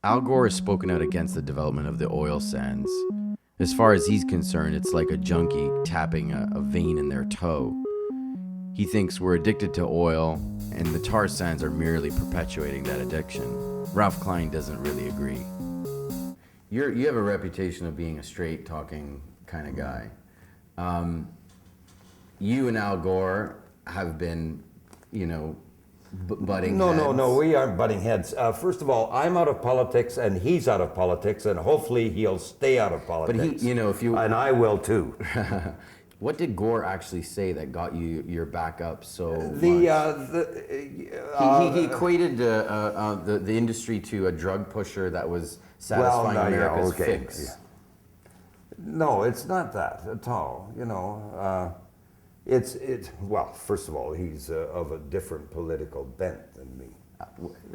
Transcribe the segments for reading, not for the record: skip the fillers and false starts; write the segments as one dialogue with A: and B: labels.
A: Al Gore has spoken out against the development of the oil sands. As far as he's concerned, it's like a junkie tapping a vein in their toe. He thinks we're addicted to oil, and the tar sands are merely perpetuating that addiction. Ralph Klein doesn't really agree. You have a reputation of being a straight-talking kind of guy. You and Al Gore have been, butting heads.
B: No, we aren't butting heads. First of all, I'm out of politics and he's out of politics, and hopefully he'll stay out of politics.
A: But he, if you...
B: And I will too.
A: What did Gore actually say that got you your back up so much? He equated the industry to a drug pusher that was satisfying America's fix. Yeah.
B: No, it's not that at all. Well, first of all, he's of a different political bent than me.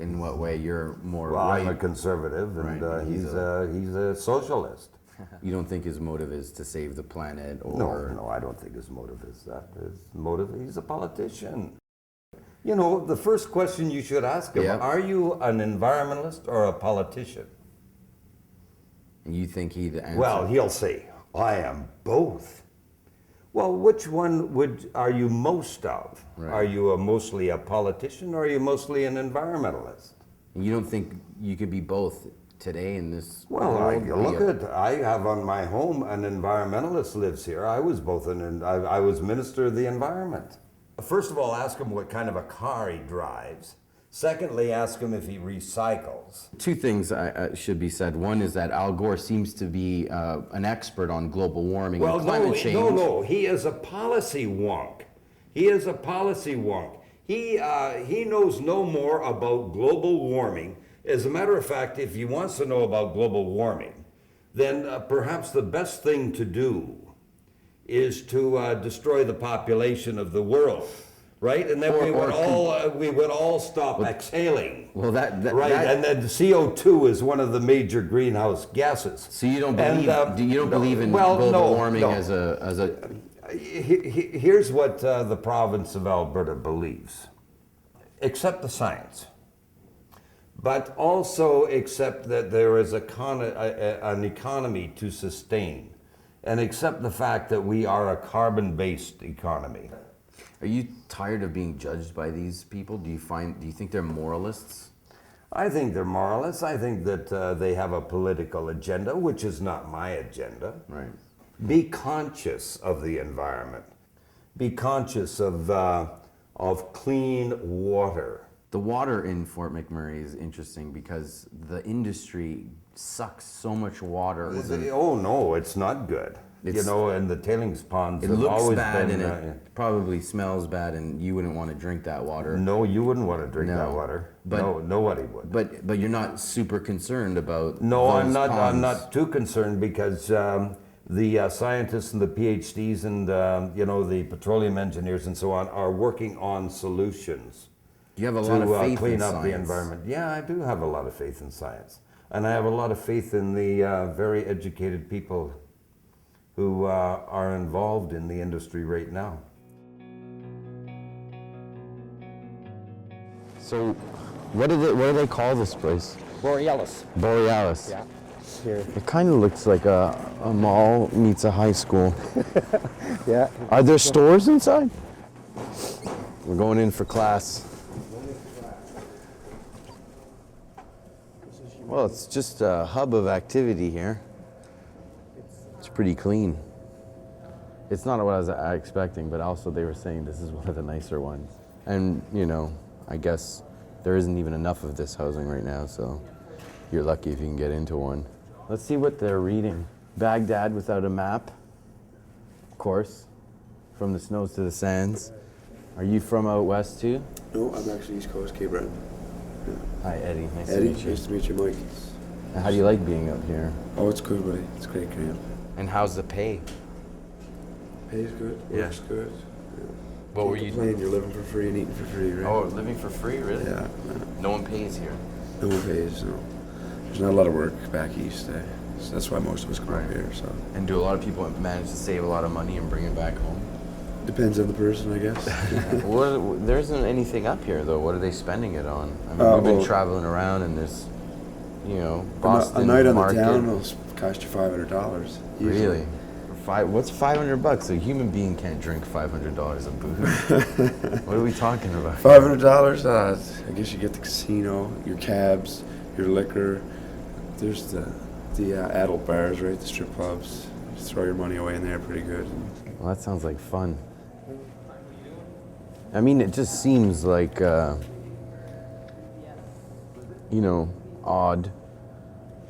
A: In what way? You're more
B: well,
A: right.
B: I'm a conservative, and
A: right.
B: He's a socialist.
A: You don't think his motive is to save the planet, or?
B: No, I don't think his motive is that. His motive, he's a politician. The first question you should ask him, are you an environmentalist or a politician?
A: And you think he'd answer?
B: Well, he'll say, I am both. Well, which one are you most of?
A: Right.
B: Are you mostly a politician, or are you mostly an environmentalist?
A: And you don't think you could be both today in this
B: Well,
A: world?
B: I have on my home an environmentalist lives here. I was I was Minister of the Environment. First of all, ask him what kind of a car he drives. Secondly, ask him if he recycles.
A: Two things should be said. One is that Al Gore seems to be an expert on global warming and climate change.
B: No, he is a policy wonk. He is a policy wonk. He knows no more about global warming. As a matter of fact, if he wants to know about global warming, then perhaps the best thing to do is to destroy the population of the world. Right, and then we would all stop exhaling.
A: Well,
B: and then CO2 is one of the major greenhouse gases.
A: So you don't believe you don't believe in global warming as a.
B: Here's what the province of Alberta believes: accept the science, but also accept that there is an economy to sustain, and accept the fact that we are a carbon-based economy.
A: Are you tired of being judged by these people? Do you think they're moralists?
B: I think they're moralists. I think that they have a political agenda, which is not my agenda.
A: Right.
B: Be conscious of the environment. Be conscious of clean water.
A: The water in Fort McMurray is interesting because the industry sucks so much water.
B: Oh no, it's not good. And the tailings ponds have
A: looks
B: always
A: bad
B: been,
A: and it probably smells bad, and you wouldn't want to drink that water.
B: No, you wouldn't want to drink that water. No, nobody would.
A: But you're not super concerned about.
B: No, I'm not.
A: ponds.
B: I'm not too concerned because the scientists and the PhDs and the petroleum engineers and so on are working on solutions.
A: You have a lot of faith
B: clean
A: in
B: up
A: science.
B: the environment. Yeah, I do have a lot of faith in science, and I have a lot of faith in the very educated people who are involved in the industry right now.
A: So, what do they call this place?
C: Borealis.
A: Borealis.
C: Yeah. Here.
A: It kind of looks like a mall meets a high school.
C: Yeah.
A: Are there stores inside? We're going in for class. Well, it's just a hub of activity here. It's pretty clean. It's not what I was expecting, but also they were saying this is one of the nicer ones. And, I guess there isn't even enough of this housing right now, so you're lucky if you can get into one. Let's see what they're reading. Baghdad without a map, of course, from the snows to the sands. Are you from out west too?
D: No, I'm actually East Coast, Cape Breton. Yeah.
A: Hi, Eddie. Nice
D: Eddie,
A: to meet you.
D: nice to meet you, Mike.
A: And how do you like being out here?
D: Oh, it's good, buddy. It's great camp.
A: And how's the pay?
D: Pay's good,
A: Yeah.
D: work's good.
A: What were you
D: doing? You're living for free and eating for free, right?
A: Oh, living for free, really?
D: Yeah.
A: No one pays here.
D: No one pays, no. There's not a lot of work back east, eh? So that's why most of us come up here, so.
A: And do a lot of people manage to save a lot of money and bring it back home?
D: Depends on the person, I guess.
A: There isn't anything up here, though. What are they spending it on? I mean, we've been traveling around, and there's you know,
D: A
A: Boston
D: night on
A: market.
D: the town will cost you $500. Easily.
A: Really? What's $500? A human being can't drink $500 of booze. What are we talking about?
D: $500. I guess you get the casino, your cabs, your liquor. There's the adult bars, right? The strip clubs. You throw your money away in there pretty good.
A: Well, that sounds like fun. I mean, it just seems like, you know, odd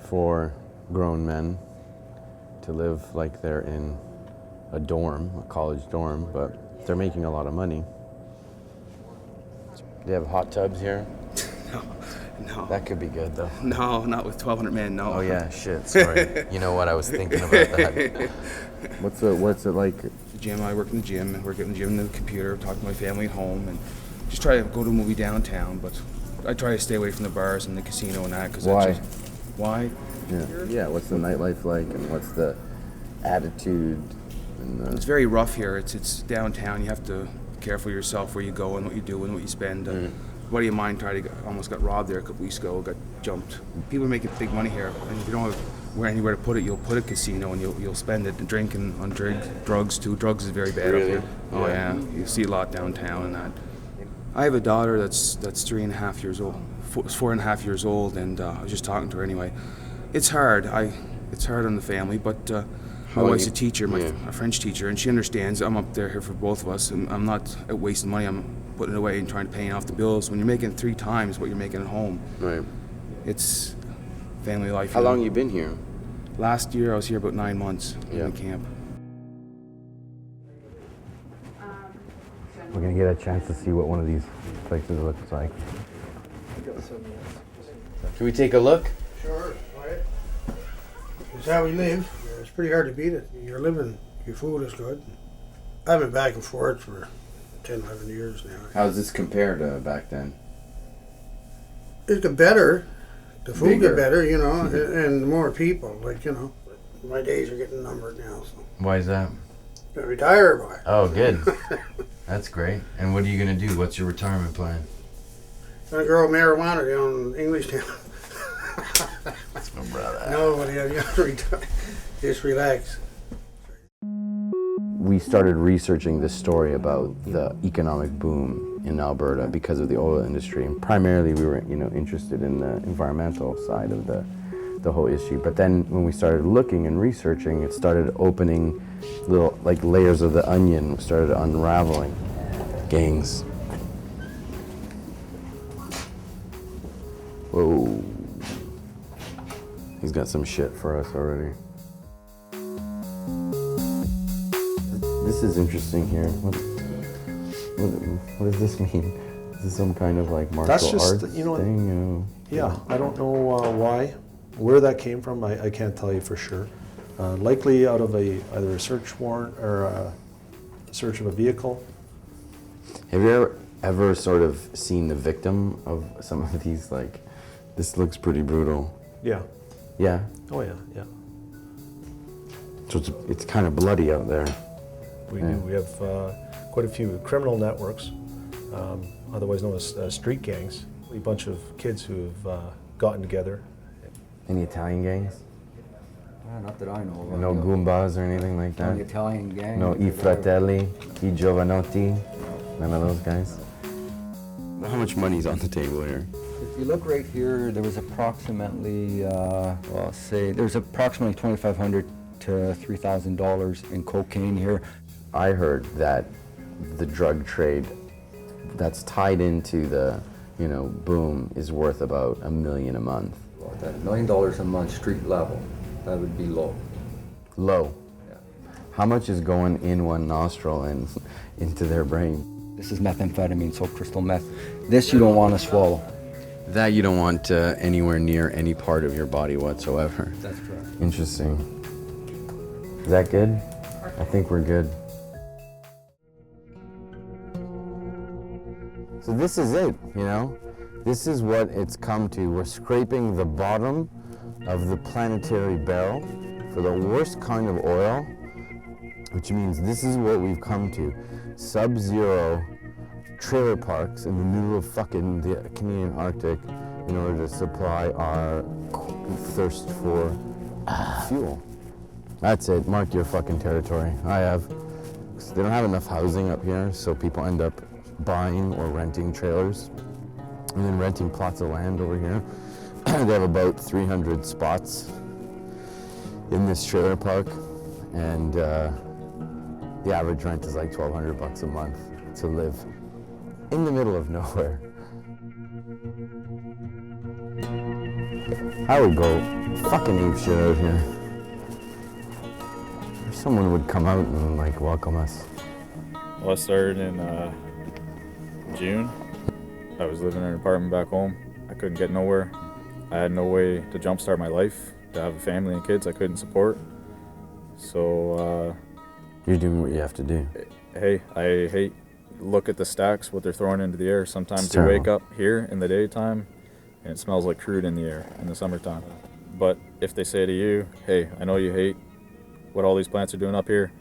A: for grown men to live like they're in a dorm, a college dorm, but they're making a lot of money. They have hot tubs here?
E: No.
A: That could be good, though.
E: No, not with 1,200 men, no.
A: Oh, yeah, shit, sorry. You know what, I was thinking about that. What's it like?
E: The gym, I work in the gym, and work in the gym and the computer, talk to my family at home, and just try to go to a movie downtown, but I try to stay away from the bars and the casino and that, because
A: Why?
E: Why?
A: Yeah, what's the nightlife like, and what's the attitude? And
E: It's very rough here. It's downtown. You have to be careful yourself where you go and what you do and what you spend. A buddy of mine almost got robbed there a couple weeks ago, got jumped. People are making big money here, and if you don't have anywhere to put it, you'll put a casino and you'll spend it and drink and on drugs too. Drugs is very bad
A: Really?
E: up here. Oh yeah, you see a lot downtown and that. I have a daughter that's 3.5 years old, 4.5 years old, and I was just talking to her anyway. It's hard. It's hard on the family, but my wife's a teacher, a French teacher, and she understands. I'm up there here for both of us, and I'm not out wasting money. I'm putting it away and trying to pay off the bills. When you're making 3 times what you're making at home,
A: right.
E: it's family life.
A: How long you been here?
E: Last year I was here about 9 months in the camp.
A: We're gonna get a chance to see what one of these places looks like. Can we take a look?
F: Sure, quiet. It's how we live. It's pretty hard to beat it. You're living, your food is good. I've been back and forth for 10, 11 years now.
A: How does this compare to back then?
F: It got better. The food
A: Bigger.
F: got better, you know, and more people, like, you know. My days are getting numbered now, so.
A: Why is that?
F: I'm retire by.
A: Oh, good. That's great. And what are you gonna do? What's your retirement plan?
F: Gonna grow marijuana down in Englishtown.
A: That's my brother.
F: Nobody, you have to retire. Just relax.
A: We started researching this story about the economic boom in Alberta because of the oil industry, and primarily we were, you know, interested in the environmental side of the whole issue. But then when we started looking and researching, it started opening little like layers of the onion, started unraveling. Gangs. Whoa. He's got some shit for us already. This is interesting here. What does this mean? Is this some kind of like martial
G: That's just,
A: arts
G: you know,
A: thing? You know?
G: Yeah, I don't know why, where that came from. I can't tell you for sure. Likely out of either a search warrant or a search of a vehicle.
A: Have you ever sort of seen the victim of some of these? Like, this looks pretty brutal.
G: Yeah.
A: Yeah.
G: Oh yeah, yeah.
A: So it's kind of bloody out there.
G: We do. We have quite a few criminal networks, otherwise known as street gangs. A bunch of kids who have gotten together.
A: Any Italian gangs?
H: Not that I know of.
A: No Goombas or anything like
H: The
A: that?
H: Italian gang.
A: No I Fratelli, I Giovanotti? None of those guys? How much money's on the table here?
H: If you look right here, there was approximately, there's approximately $2,500 to $3,000 in cocaine here.
A: I heard that the drug trade that's tied into the, you know, boom is worth about $1 million a month.
H: Well, that $1 million a month street level, that would be low.
A: Low.
H: Yeah.
A: How much is going in one nostril and into their brain?
H: This is methamphetamine, so crystal meth. This you don't want to swallow.
A: That you don't want anywhere near any part of your body whatsoever.
H: That's correct.
A: Interesting. Is that good? I think we're good. So this is it, you know? This is what it's come to. We're scraping the bottom of the planetary barrel for the worst kind of oil, which means this is what we've come to. Sub-zero trailer parks in the middle of fucking the Canadian Arctic in order to supply our thirst for fuel. That's it. Mark your fucking territory. I have. They don't have enough housing up here, so people end up buying or renting trailers and then renting plots of land over here. They have about 300 spots in this trailer park, and the average rent is like $1,200 a month to live in the middle of nowhere. I would go fucking ape shit out here. If someone would come out and like welcome us.
I: Well, I started in June. I was living in an apartment back home. I couldn't get nowhere. I had no way to jumpstart my life, to have a family and kids I couldn't support. So,
A: You're doing what you have to do.
I: hey, I hate, look at the stacks, what they're throwing into the air. Sometimes
A: It's
I: you wake
A: terrible.
I: up here in the daytime and it smells like crude in the air in the summertime. But if they say to you, hey, I know you hate what all these plants are doing up here,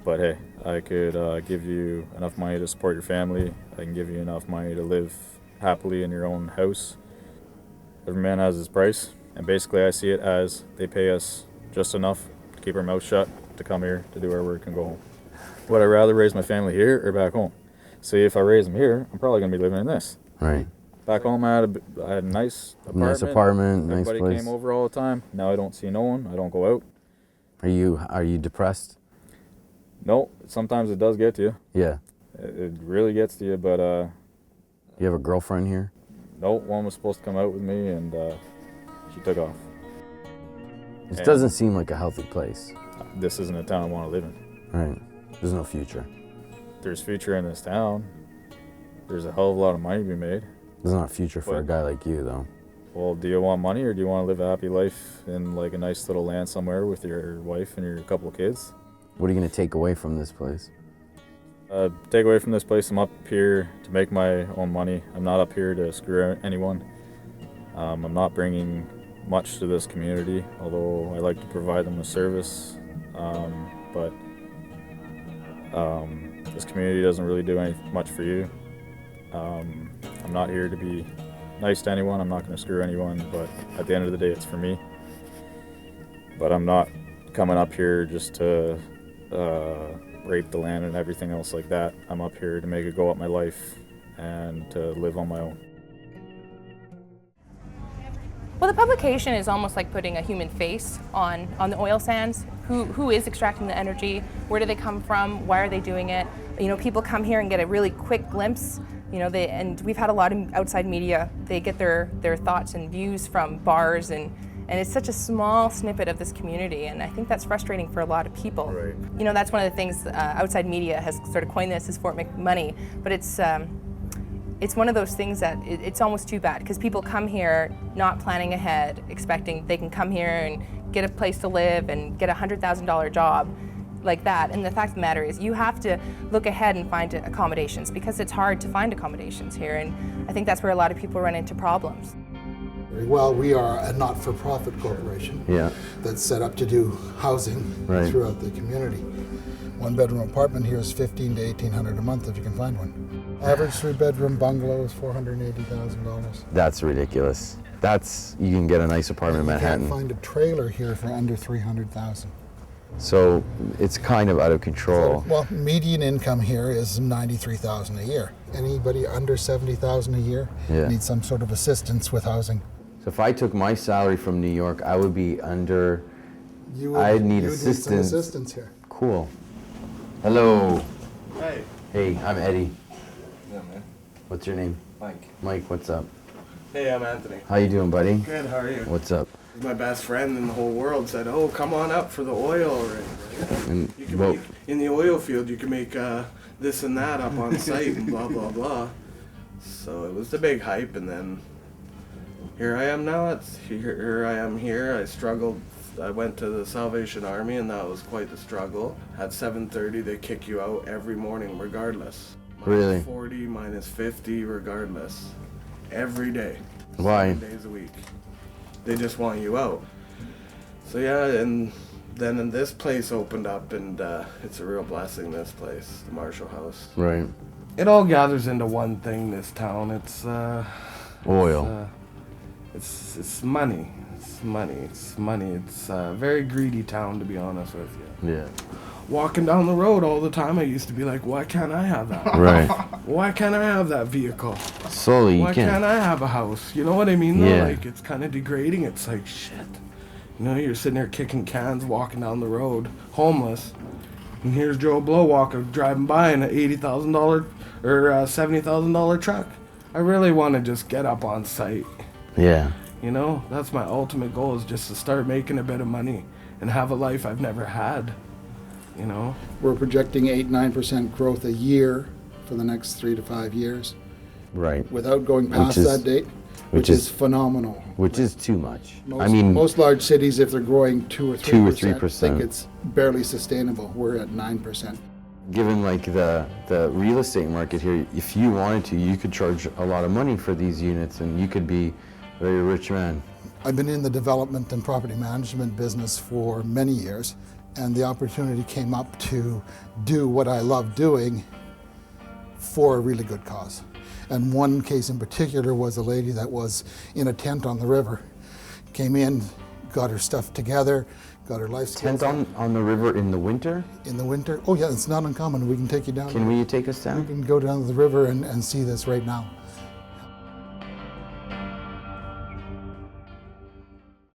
I: but hey, I could give you enough money to support your family. I can give you enough money to live happily in your own house. Every man has his price, and basically I see it as they pay us just enough to keep our mouth shut, to come here, to do our work and go home. Would I rather raise my family here or back home? See, if I raise them here, I'm probably gonna be living in this.
A: Right.
I: Back home, I had a nice apartment.
A: Nice apartment, nice
I: Everybody
A: place.
I: came over all the time. Now I don't see no one. I don't go out.
A: Are you depressed?
I: No, sometimes it does get to you.
A: Yeah.
I: It really gets to you, but
A: You have a girlfriend here?
I: no, one was supposed to come out with me, and she took off.
A: It
I: And-
A: doesn't seem like a healthy place.
I: This isn't a town I want to live in.
A: Right. There's no future.
I: There's future in this town. There's a hell of a lot of money to be made.
A: There's not a future for a
I: What?
A: guy like you, though.
I: Well, do you want money, or do you want to live a happy life in like a nice little land somewhere with your wife and your couple of kids?
A: What are you going to take away from this place?
I: Take away from this place, I'm up here to make my own money. I'm not up here to screw anyone. I'm not bringing much to this community, although I like to provide them a service. But this community doesn't really do much for you. I'm not here to be nice to anyone. I'm not going to screw anyone, but at the end of the day, it's for me. But I'm not coming up here just to rape the land and everything else like that. I'm up here to make a go at my life and to live on my own.
J: Well, the publication is almost like putting a human face on the oil sands. Who is extracting the energy? Where do they come from? Why are they doing it? You know, people come here and get a really quick glimpse. You know, and we've had a lot of outside media. They get their thoughts and views from bars, and it's such a small snippet of this community, and I think that's frustrating for a lot of people.
A: Right.
J: You know, that's one of the things outside media has sort of coined this as Fort McMoney, but it's one of those things that it's almost too bad, because people come here not planning ahead, expecting they can come here and get a place to live and get a $100,000 job like that. And the fact of the matter is, you have to look ahead and find accommodations, because it's hard to find accommodations here, and I think that's where a lot of people run into problems.
K: Well, we are a not-for-profit corporation
A: Yeah.
K: that's set up to do housing
A: Right.
K: throughout the community. One-bedroom apartment here is $1,500 to $1,800 a month if you can find one. Average three-bedroom bungalow is $480,000.
A: That's ridiculous. You can get a nice apartment in
K: You
A: Manhattan.
K: can't find a trailer here for under $300,000.
A: So it's kind of out of control.
K: Well, median income here is $93,000 a year. Anybody under $70,000 a year
A: Yeah.
K: needs some sort of assistance with housing.
A: So if I took my salary from New York, I would be under.
K: You
A: I'd need
K: you
A: assistance.
K: Need some assistance here.
A: Cool. Hello.
L: Hey.
A: Hey, I'm Eddie.
L: Yeah, man.
A: What's your name?
L: Mike.
A: Mike, what's up?
L: Hey, I'm Anthony.
A: How you doing, buddy?
L: Good, how are you?
A: What's up?
L: My best friend in the whole world said, oh, come on up for the oil rig.
A: And
L: You can
A: well,
L: make, in the oil field, you can make this and that up on site and blah, blah, blah. So it was the big hype, and then here I am now. Here I am here. I struggled. I went to the Salvation Army, and that was quite the struggle. At 7:30, they kick you out every morning, regardless.
A: Really?
L: Minus 40, minus 50, regardless. Every day.
A: Why?
L: 7 days a week. They just want you out. So yeah, and then this place opened up, and it's a real blessing, this place, the Marshall House.
A: right.
L: It all gathers into one thing, this town. It's
A: Oil.
L: It's money. It's money. It's money. It's a very greedy town, to be honest with you.
A: Yeah.
L: Walking down the road all the time, I used to be like, why can't I have that?
A: Right.
L: Why can't I have that vehicle?
A: Slowly, you
L: Why
A: can.
L: can't I have a house? You know what I mean? Though?
A: Yeah.
L: Like, it's kind of degrading. It's like, shit. You know, you're sitting there kicking cans, walking down the road, homeless. And here's Joe Blow driving by in an $80,000 or $70,000 truck. I really want to just get up on site.
A: Yeah.
L: You know, that's my ultimate goal, is just to start making a bit of money and have a life I've never had. You know?
K: We're projecting 8-9% growth a year for the next 3 to 5 years.
A: Right.
K: Without going past that date, which is phenomenal.
A: Which is too much.
K: Most large cities, if they're growing 2 or 3%,
A: 2 or 3%,
K: think it's barely sustainable. We're at 9%.
A: Given like the real estate market here, if you wanted to, you could charge a lot of money for these units, and you could be a very rich man.
K: I've been in the development and property management business for many years, and the opportunity came up to do what I love doing for a really good cause. And one case in particular was a lady that was in a tent on the river. Came in, got her stuff together, got her life skills.
A: Tent on the river in the winter?
K: In the winter? Oh yeah, it's not uncommon. We can take you down.
A: Can we take us down?
K: We can go down to the river and see this right now.